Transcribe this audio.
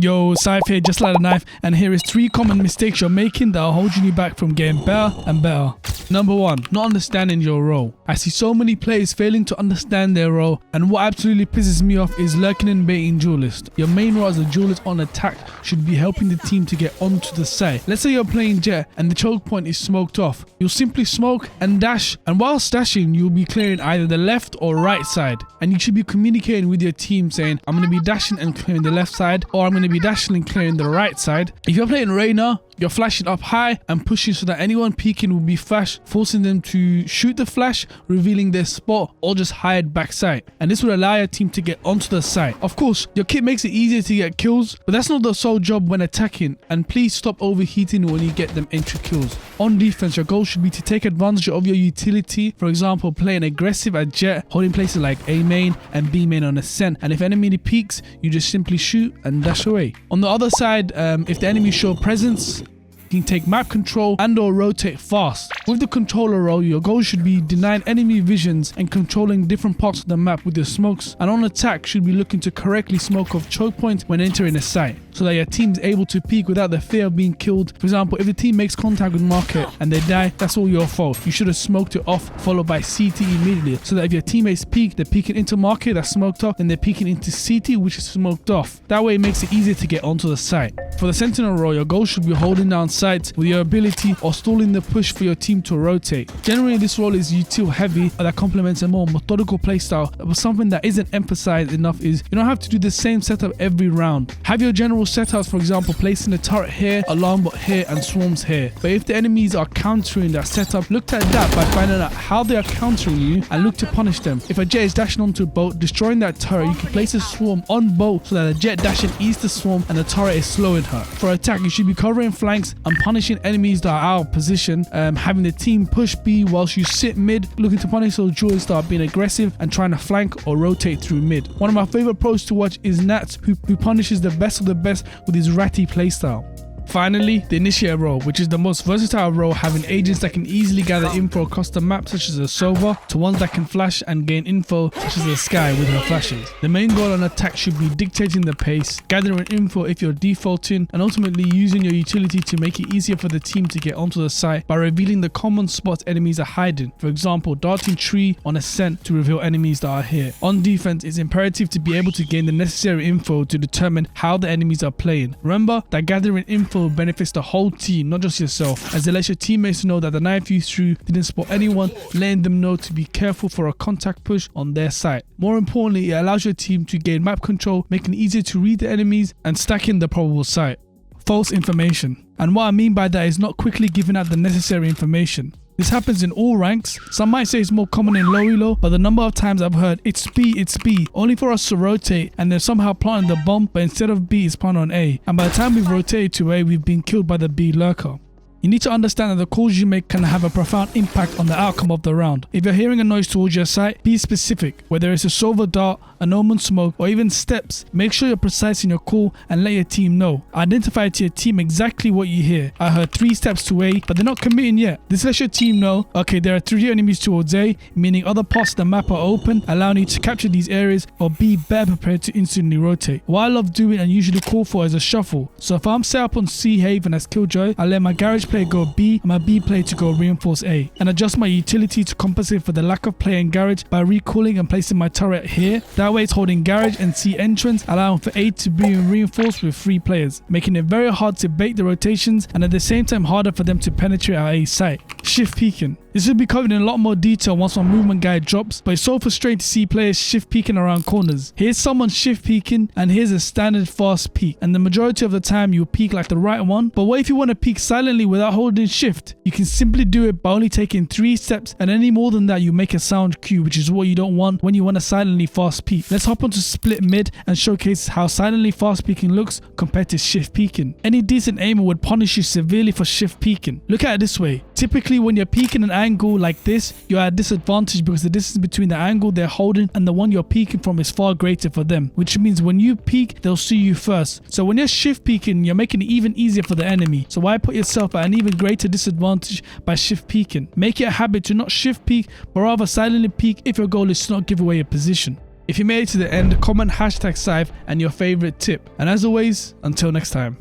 Yo, Scyfe here, just like a knife, and here is 3 common mistakes you're making that are holding you back from getting better and better. Number 1, not understanding your role. I see so many players failing to understand their role, and what absolutely pisses me off is lurking and baiting duelist. Your main role as a duelist on attack should be helping the team to get onto the site. Let's say you're playing Jet and the choke point is smoked off. You'll simply smoke and dash, and whilst dashing you'll be clearing either the left or right side, and you should be communicating with your team saying, I'm going to be dashing and clearing the left side, or I'm going to be dashing and clearing the right side. If you're playing Reyna, you're flashing up high and pushing so that anyone peeking will be flash, forcing them to shoot the flash, revealing their spot, or just hide backside. And this will allow your team to get onto the site. Of course, your kit makes it easier to get kills, but that's not the sole job when attacking, and please stop overheating when you get them entry kills. On defense, your goal should be to take advantage of your utility. For example, playing aggressive at Jet, holding places like A main and B main on ascent, and if enemy peeks, you just simply shoot and dash away. On the other side, if the enemy show presence, you can take map control and or rotate fast. With the controller role, your goal should be denying enemy visions and controlling different parts of the map with your smokes, and on attack should be looking to correctly smoke off choke points when entering a site, so that your team is able to peek without the fear of being killed. For example, if the team makes contact with market and they die, that's all your fault. You should have smoked it off followed by CT immediately, so that if your teammates peek, they're peeking into market that's smoked off, then they're peeking into CT which is smoked off. That way it makes it easier to get onto the site. For the sentinel role, your goal should be holding down sites with your ability or stalling the push for your team to rotate. Generally this role is util heavy, and that complements a more methodical playstyle, but something that isn't emphasized enough is you don't have to do the same setup every round. Have your general setups, for example placing a turret here, alarm bot here and swarms here. But if the enemies are countering that setup, look at that by finding out how they are countering you and look to punish them. If a Jet is dashing onto a boat, destroying that turret, you can place a swarm on boat so that the Jet dashing eats the swarm and the turret is slowing her. For attack, you should be covering flanks and punishing enemies that are out of position, having the team push B whilst you sit mid, looking to punish those duelists that are being aggressive and trying to flank or rotate through mid. One of my favorite pros to watch is Nats, who punishes the best of the best with his ratty playstyle. Finally, the initiator role, which is the most versatile role, having agents that can easily gather info across the map such as a Sova, to ones that can flash and gain info such as the Sky with her flashes. The main goal on attack should be dictating the pace, gathering info if you're defaulting, and ultimately using your utility to make it easier for the team to get onto the site by revealing the common spots enemies are hiding. For example, darting tree on ascent to reveal enemies that are here. On defense, it's imperative to be able to gain the necessary info to determine how the enemies are playing. Remember that gathering info benefits the whole team, not just yourself, as it lets your teammates know that the knife you threw didn't spot anyone, letting them know to be careful for a contact push on their site. More importantly, it allows your team to gain map control, making it easier to read the enemies and stacking the probable site. False information. And what I mean by that is not quickly giving out the necessary information. This happens in all ranks. Some might say it's more common in low elo, but the number of times I've heard it's B, only for us to rotate and then somehow planting the bomb, but instead of B it's planted on A, and by the time we've rotated to A, we've been killed by the B lurker. You need to understand that the calls you make can have a profound impact on the outcome of the round. If you're hearing a noise towards your site, be specific. Whether it's a Sova dart, an omen smoke, or even steps, make sure you're precise in your call and let your team know. Identify to your team exactly what you hear. I heard 3 steps to A, but they're not committing yet. This lets your team know, okay, there are 3 enemies towards A, meaning other parts of the map are open, allowing you to capture these areas, or be better prepared to instantly rotate. What I love doing and usually call for is a shuffle. So if I'm set up on C Haven as Killjoy, I let my garage player go B and my B player to go reinforce A, and adjust my utility to compensate for the lack of player in garage by recalling and placing my turret here. That way it's holding garage and C entrance, allowing for A to be reinforced with 3 players, making it very hard to bait the rotations and at the same time harder for them to penetrate our A site. Shift peeking. This will be covered in a lot more detail once my movement guide drops, but it's so frustrating to see players shift peeking around corners. Here's someone shift peeking and here's a standard fast peek, and the majority of the time you'll peek like the right one. But what if you want to peek silently without holding shift? You can simply do it by only taking 3 steps, and any more than that you make a sound cue, which is what you don't want when you want to silently fast peek. Let's hop onto split mid and showcase how silently fast peeking looks compared to shift peeking. Any decent aimer would punish you severely for shift peeking. Look at it this way. Typically when you're peeking an angle like this, you're at a disadvantage because the distance between the angle they're holding and the one you're peeking from is far greater for them, which means when you peek, they'll see you first. So when you're shift peeking, you're making it even easier for the enemy. So why put yourself at an even greater disadvantage by shift peeking? Make it a habit to not shift peek, but rather silently peek if your goal is to not give away a position. If you made it to the end, comment #Scyfe and your favorite tip. And as always, until next time.